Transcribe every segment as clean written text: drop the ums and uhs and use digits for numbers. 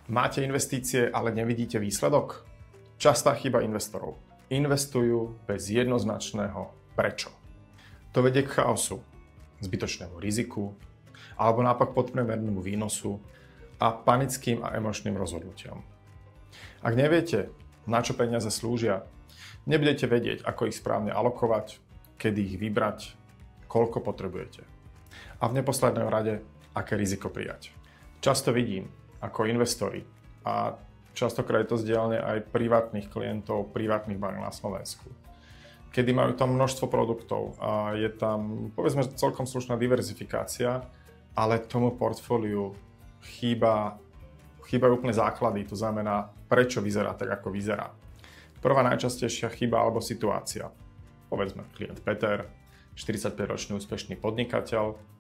Máte investície, ale nevidíte výsledok? Častá chyba investorov. Investujú bez jednoznačného prečo. To vedie k chaosu, zbytočnému riziku, alebo naopak podpriemernému výnosu a panickým a emočným rozhodnutiam. Ak neviete, na čo peniaze slúžia, nebudete vedieť, ako ich správne alokovať, kedy ich vybrať, koľko potrebujete. A v neposlednom rade, aké riziko prijať. Často vidím, ako investori a častokrát je to zdieľané aj privátnych klientov, privátnych bank na Slovensku, kedy majú tam množstvo produktov a je tam, povedzme, celkom slušná diverzifikácia, ale tomu portfóliu chýbajú úplne základy, to znamená, prečo vyzerá tak, ako vyzerá. Prvá najčastejšia chyba alebo situácia. Povedzme, klient Peter, 45-ročný úspešný podnikateľ,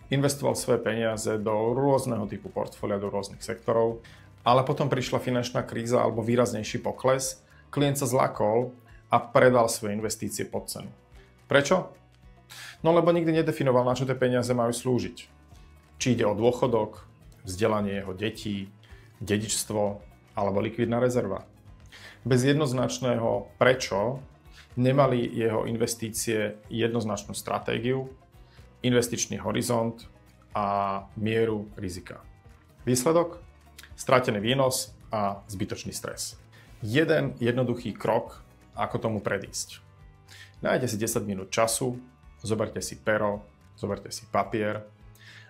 investoval svoje peniaze do rôzneho typu portfólia, do rôznych sektorov, ale potom prišla finančná kríza alebo výraznejší pokles, klient sa zlakol a predal svoje investície pod cenu. Prečo? No lebo nikdy nedefinoval, na čo tie peniaze majú slúžiť. Či ide o dôchodok, vzdelanie jeho detí, dedičstvo alebo likvidná rezerva. Bez jednoznačného prečo nemali jeho investície jednoznačnú stratégiu, investičný horizont a mieru rizika. Výsledok? Stratený výnos a zbytočný stres. Jeden jednoduchý krok, ako tomu predísť. Nájde si 10 minút času, zoberte si pero, zoberte si papier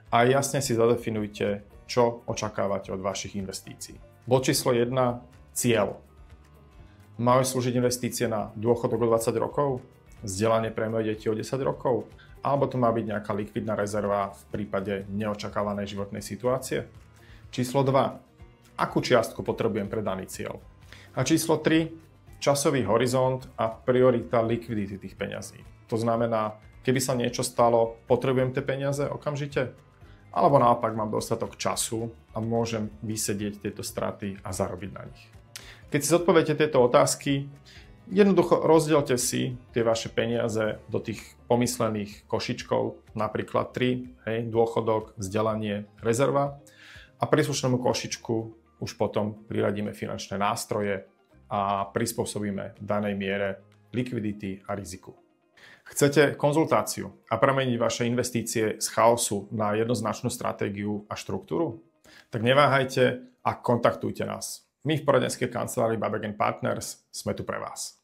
a jasne si zadefinujte, čo očakávate od vašich investícií. Bod číslo 1. Cieľ. Majú slúžiť investície na dôchodok o 20 rokov? Vzdelanie pre moje deti o 10 rokov? Alebo to má byť nejaká likvidná rezerva v prípade neočakávanej životnej situácie? Číslo 2. Akú čiastku potrebujem pre daný cieľ? A číslo 3. Časový horizont a priorita likvidity tých peňazí. To znamená, keby sa niečo stalo, potrebujem tie peniaze okamžite? Alebo naopak mám dostatok času a môžem vysedieť tieto straty a zarobiť na nich. Keď si zodpoviete tieto otázky, jednoducho rozdielte si tie vaše peniaze do tých pomyslených košičkov, napríklad 3, dôchodok, vzdelanie, rezerva a príslušnému košičku už potom priradíme finančné nástroje a prispôsobíme v danej miere likvidity a riziku. Chcete konzultáciu a premeniť vaše investície z chaosu na jednoznačnú stratégiu a štruktúru? Tak neváhajte a kontaktujte nás. My v poradenskej kancelárii Babek & Partners sme tu pre vás.